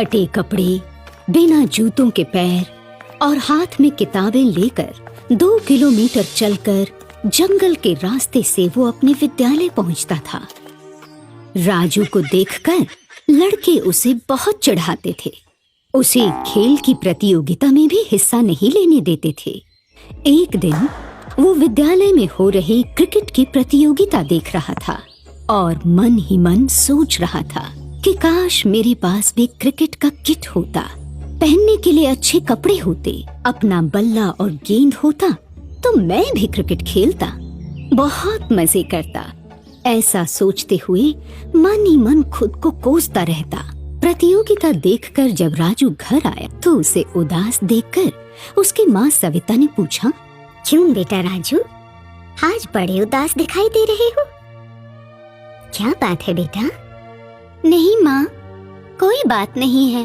फटे कपड़े, बिना जूतों के पैर और हाथ में किताबें लेकर 2 किलोमीटर चलकर जंगल के रास्ते से वो अपने विद्यालय पहुंचता था। राजू को देखकर लड़के उसे बहुत चिढ़ाते थे। उसे खेल की प्रतियोगिता में भी हिस्सा नहीं लेने देते थे। एक दिन वो विद्यालय में हो रही क्रिकेट की प्रतियोगिता देख रहा था और मन ही मन सोच रहा था कि काश मेरे पास भी क्रिकेट का किट होता, पहनने के लिए अच्छे कपड़े होते, अपना बल्ला और गेंद होता तो मैं भी क्रिकेट खेलता, बहुत मजे करता। ऐसा सोचते हुए मन ही मन खुद को कोसता रहता। प्रतियोगिता देखकर जब राजू घर आया तो उसे उदास देखकर उसकी माँ सविता ने पूछा, क्यों बेटा राजू, आज बड़े उदास दिखाई दे रहे हो? क्या बात है बेटा? नहीं माँ, कोई बात नहीं है,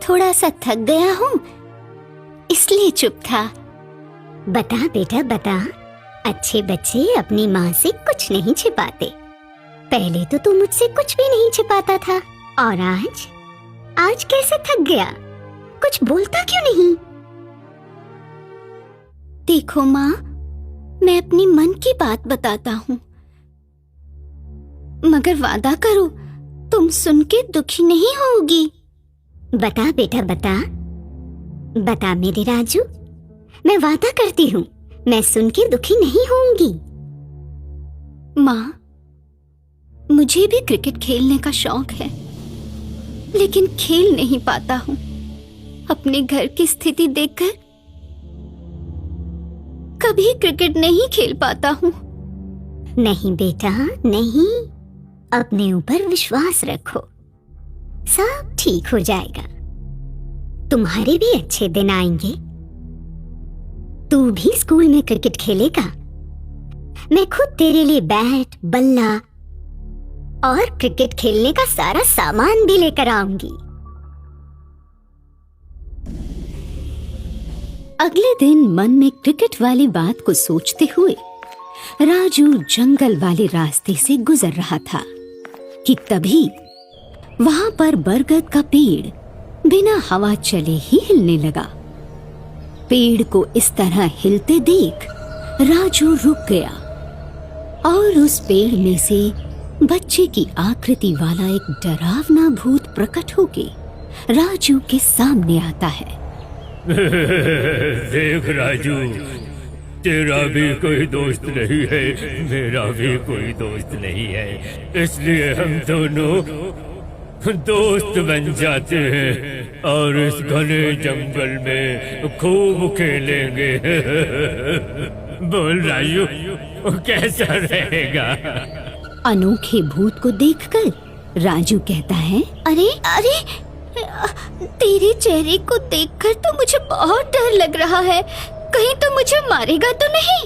थोड़ा सा थक गया हूँ इसलिए चुप था। बता बेटा बता, अच्छे बच्चे अपनी माँ से कुछ नहीं छिपाते। पहले तो तू मुझसे कुछ भी नहीं छिपाता था, और आज कैसे थक गया? कुछ बोलता क्यों नहीं? देखो माँ, मैं अपनी मन की बात बताता हूँ, मगर वादा करो तुम सुन के दुखी नहीं होगी। बता बेटा बता, बता मेरे राजू, मैं वादा करती हूँ मैं सुन के दुखी नहीं होंगी। माँ, मुझे भी क्रिकेट खेलने का शौक है, लेकिन खेल नहीं पाता हूँ। अपने घर की स्थिति देखकर कभी क्रिकेट नहीं खेल पाता हूँ। नहीं बेटा नहीं, अपने ऊपर विश्वास रखो, सब ठीक हो जाएगा। तुम्हारे भी अच्छे दिन आएंगे। तू भी स्कूल में क्रिकेट खेलेगा। मैं खुद तेरे लिए बैट, बल्ला और क्रिकेट खेलने का सारा सामान भी लेकर आऊंगी। अगले दिन मन में क्रिकेट वाली बात को सोचते हुए राजू जंगल वाले रास्ते से गुजर रहा था कि तभी वहां पर बरगद का पेड़ बिना हवा चले ही हिलने लगा। पेड़ को इस तरह हिलते देख राजू रुक गया और उस पेड़ में से बच्चे की आकृति वाला एक डरावना भूत प्रकट होके राजू के सामने आता है। देख राजू, तेरा भी कोई दोस्त नहीं है, मेरा भी कोई दोस्त नहीं है, इसलिए हम दोनों दोस्त बन जाते हैं और इस घने जंगल में खूब खेलेंगे। बोल राजू, कैसा रहेगा? अनोखे भूत को देखकर राजू कहता है, अरे अरे, तेरे चेहरे को देखकर तो मुझे बहुत डर लग रहा है, कहीं तो मुझे मारेगा तो नहीं?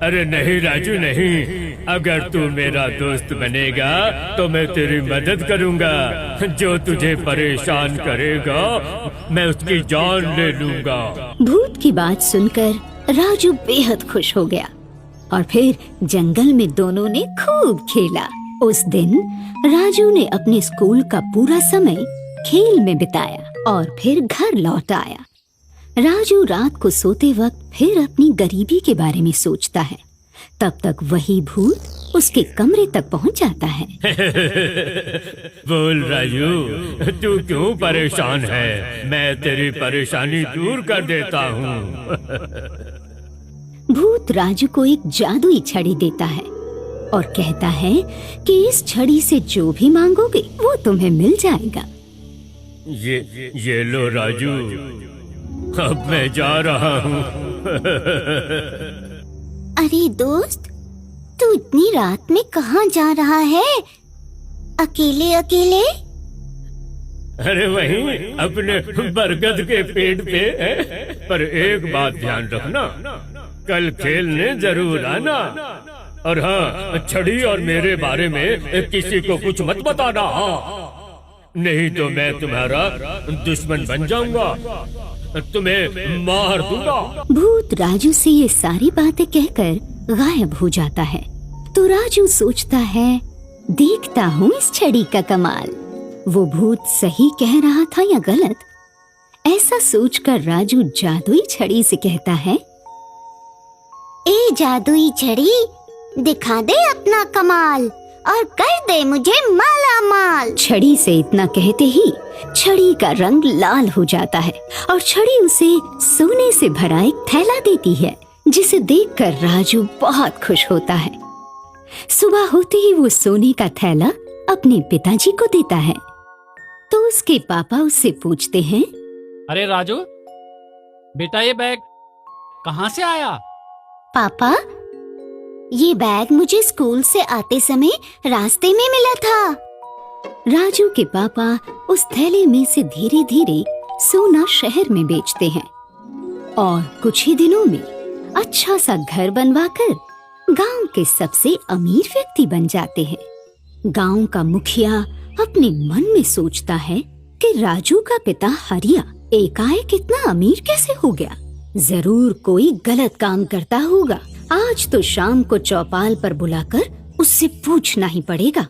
अरे नहीं राजू नहीं, अगर तू मेरा दोस्त बनेगा तो मैं तेरी मदद करूंगा। जो तुझे परेशान करेगा मैं उसकी जान ले लूंगा। भूत की बात सुनकर राजू बेहद खुश हो गया और फिर जंगल में दोनों ने खूब खेला। उस दिन राजू ने अपने स्कूल का पूरा समय खेल में बिताया और फिर घर लौट आया। राजू रात को सोते वक्त फिर अपनी गरीबी के बारे में सोचता है। तब तक वही भूत उसके कमरे तक पहुंच जाता है। बोल राजू, तू क्यों परेशान है? मैं तेरी परेशानी दूर कर देता हूँ। भूत राजू को एक जादुई छड़ी देता है और कहता है कि इस छड़ी से जो भी मांगोगे वो तुम्हें मिल जाएगा। ये लो राजू, अब मैं जा रहा हूँ। अरे दोस्त, तू इतनी रात में कहाँ जा रहा है? अकेले अकेले? अरे वहीं अपने बरगद के पेड़ पे। पर एक बात ध्यान रखना, कल खेलने जरूर आना। और हाँ, छड़ी और मेरे बारे में किसी को कुछ मत बताना, नहीं तो मैं तुम्हारा दुश्मन बन जाऊंगा, तुम्हें मार दूंगा। भूत राजू से ये सारी बातें कहकर गायब हो जाता है। तो राजू सोचता है, देखता हूँ इस छड़ी का कमाल। वो भूत सही कह रहा था या गलत, ऐसा सोचकर राजू जादुई छड़ी से कहता है, ए जादुई छड़ी, दिखा दे अपना कमाल और कर दे मुझे माला माल। छड़ी से इतना कहते ही छड़ी का रंग लाल हो जाता है और छड़ी उसे सोने से भरा एक थैला देती है, जिसे देखकर राजू बहुत खुश होता है। सुबह होते ही वो सोने का थैला अपने पिताजी को देता है, तो उसके पापा उससे पूछते हैं, अरे राजू बेटा, ये बैग कहाँ से आया? पापा, ये बैग मुझे स्कूल से आते समय रास्ते में मिला था। राजू के पापा उस थैले में से धीरे धीरे सोना शहर में बेचते हैं और कुछ ही दिनों में अच्छा सा घर बनवाकर गांव के सबसे अमीर व्यक्ति बन जाते हैं। गांव का मुखिया अपने मन में सोचता है कि राजू का पिता हरिया एकाएक इतना अमीर कैसे हो गया। जरूर कोई गलत काम करता होगा। आज तो शाम को चौपाल पर बुलाकर उससे पूछना ही पड़ेगा।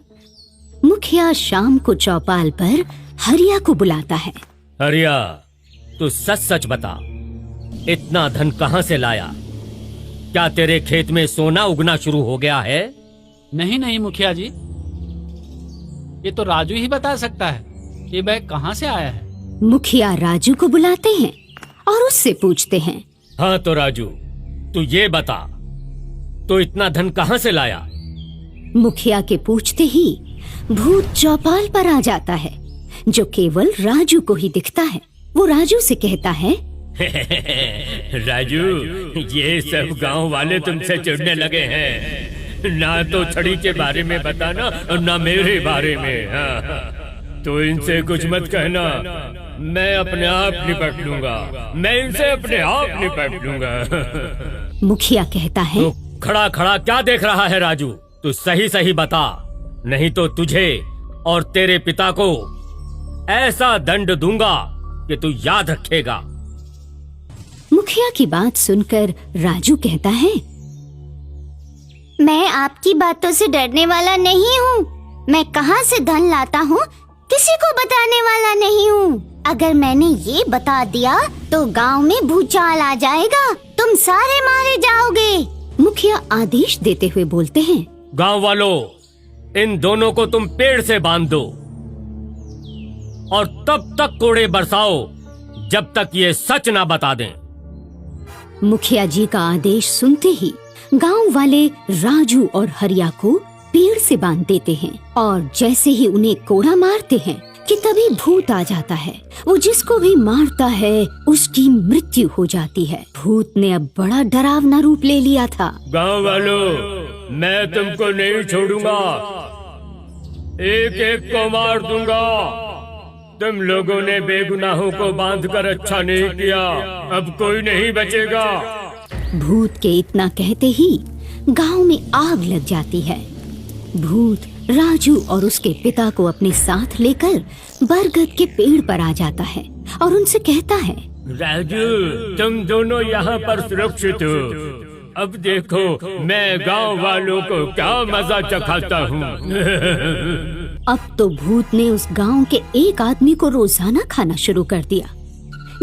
मुखिया शाम को चौपाल पर हरिया को बुलाता है। हरिया, तू सच सच बता, इतना धन कहाँ से लाया? क्या तेरे खेत में सोना उगना शुरू हो गया है? नहीं नहीं मुखिया जी, ये तो राजू ही बता सकता है ये बैग कहाँ से आया है। मुखिया राजू को बुलाते हैं और उससे पूछते हैं, हाँ तो राजू, तू ये बता, तो इतना धन कहाँ से लाया? मुखिया के पूछते ही भूत चौपाल पर आ जाता है, जो केवल राजू को ही दिखता है। वो राजू से कहता है, राजू, ये सब गांव वाले तुमसे चिढ़ने लगे हैं। ना तो छड़ी के बारे में बताना और ना मेरे बारे में। हाँ, तो इनसे कुछ मत कहना, मैं अपने आप निपट लूंगा। मैं इनसे अपने आप निपट लूंगा। मुखिया कहता है, तो खड़ा खड़ा क्या देख रहा है राजू? तू सही सही बता, नहीं तो तुझे और तेरे पिता को ऐसा दंड दूंगा कि तू याद रखेगा। मुखिया की बात सुनकर राजू कहता है, मैं आपकी बातों से डरने वाला नहीं हूँ। मैं कहाँ से धन लाता हूँ किसी को बताने वाला नहीं हूँ। अगर मैंने ये बता दिया तो गांव में भूचाल आ जाएगा, तुम सारे मारे जाओगे। मुखिया आदेश देते हुए बोलते हैं, गांव वालों, इन दोनों को तुम पेड़ से बांध दो और तब तक कोड़े बरसाओ जब तक ये सच ना बता दें। मुखिया जी का आदेश सुनते ही गांव वाले राजू और हरिया को पेड़ से बांध देते हैं और जैसे ही उन्हें कोड़ा मारते हैं कि तभी भूत आ जाता है। वो जिसको भी मारता है उसकी मृत्यु हो जाती है। भूत ने अब बड़ा डरावना रूप ले लिया था। गांव वालों, मैं तुमको नहीं छोड़ूंगा, एक एक को मार दूंगा। तुम लोगों ने बेगुनाहों को बांधकर अच्छा नहीं किया, अब कोई नहीं बचेगा। भूत के इतना कहते ही गांव में आग लग जाती है। भूत राजू और उसके पिता को अपने साथ लेकर बरगद के पेड़ पर आ जाता है और उनसे कहता है, राजू, तुम दोनों यहाँ पर सुरक्षित हो। अब देखो मैं गांव वालों को क्या मजा चखाता हूँ। अब तो भूत ने उस गांव के एक आदमी को रोजाना खाना शुरू कर दिया,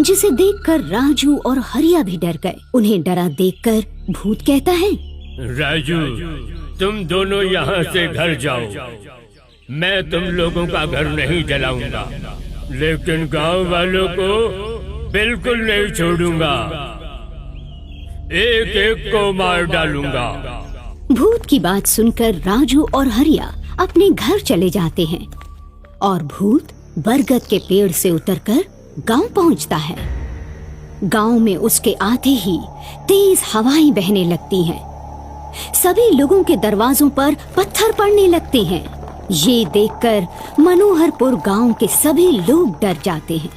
जिसे देखकर राजू और हरिया भी डर गए। उन्हें डरा देखकर भूत कहता है, राजू, तुम दोनों यहाँ से घर जाओ। मैं तुम लोगों का घर नहीं जलाऊंगा, लेकिन गांव वालों को बिल्कुल नहीं छोड़ूंगा, एक एक को मार डालूंगा। भूत की बात सुनकर राजू और हरिया अपने घर चले जाते हैं और भूत बरगद के पेड़ से उतरकर गांव पहुंचता है। गांव में उसके आते ही तेज हवाएं बहने लगती हैं। सभी लोगों के दरवाजों पर पत्थर पड़ने लगते हैं। ये देखकर मनोहरपुर गांव के सभी लोग डर जाते हैं।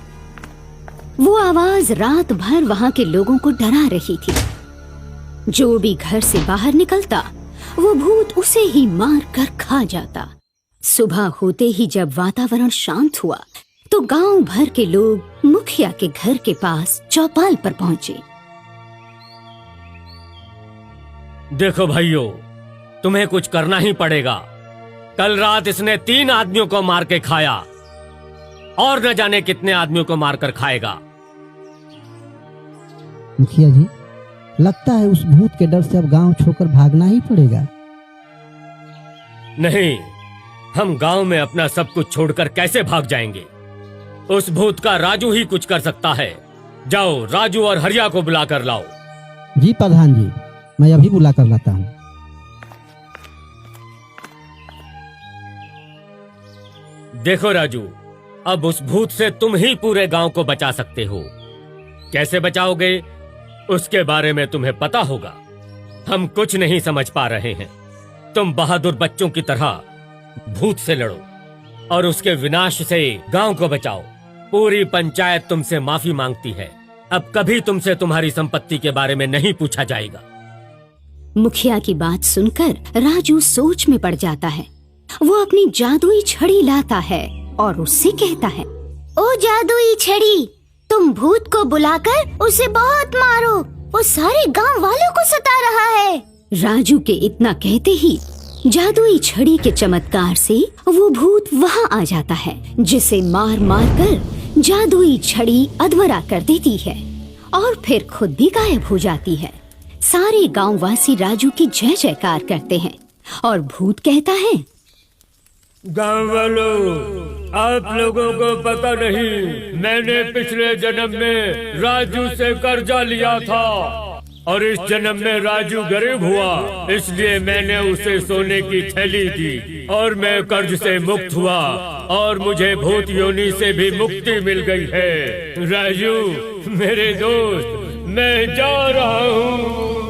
वो आवाज रात भर वहां के लोगों को डरा रही थी। जो भी घर से बाहर निकलता वो भूत उसे ही मार कर खा जाता। सुबह होते ही जब वातावरण शांत हुआ तो गांव भर के लोग मुखिया के घर के पास चौपाल पर पहुंचे। देखो भाइयों, तुम्हें कुछ करना ही पड़ेगा। कल रात इसने 3 आदमियों को मार के खाया और न जाने कितने आदमियों को मारकर खाएगा। मुखिया जी, लगता है उस भूत के डर से अब गांव छोड़कर भागना ही पड़ेगा। नहीं, हम गांव में अपना सब कुछ छोड़कर कैसे भाग जाएंगे? उस भूत का राजू ही कुछ कर सकता है। जाओ, राजू और हरिया को बुलाकर लाओ। जी प्रधान जी, मैं अभी बुला कर लाता हूँ। देखो राजू, अब उस भूत से तुम ही पूरे गांव को बचा सकते हो। कैसे बचाओगे उसके बारे में तुम्हें पता होगा। हम कुछ नहीं समझ पा रहे हैं। तुम बहादुर बच्चों की तरह भूत से लड़ो और उसके विनाश से गांव को बचाओ। पूरी पंचायत तुमसे माफी मांगती है। अब कभी तुमसे तुम्हारी संपत्ति के बारे में नहीं पूछा जाएगा। मुखिया की बात सुनकर राजू सोच में पड़ जाता है। वो अपनी जादुई छड़ी लाता है और उससे कहता है, ओ जादुई छड़ी, तुम भूत को बुलाकर उसे बहुत मारो, वो सारे गांव वालों को सता रहा है। राजू के इतना कहते ही जादुई छड़ी के चमत्कार से वो भूत वहाँ आ जाता है, जिसे मार मार कर जादुई छड़ी अधमरा कर देती है और फिर खुद भी गायब हो जाती है। सारे गांववासी राजू की जय जयकार करते हैं और भूत कहता है, गांव वालों, आप लोगों को पता नहीं, मैंने पिछले जन्म में राजू से कर्जा लिया था और इस जन्म में राजू गरीब हुआ, इसलिए मैंने उसे सोने की थैली दी और मैं कर्ज से मुक्त हुआ और मुझे भूत योनि से भी मुक्ति मिल गई है। राजू मेरे दोस्त, मैं जा रहा हूँ।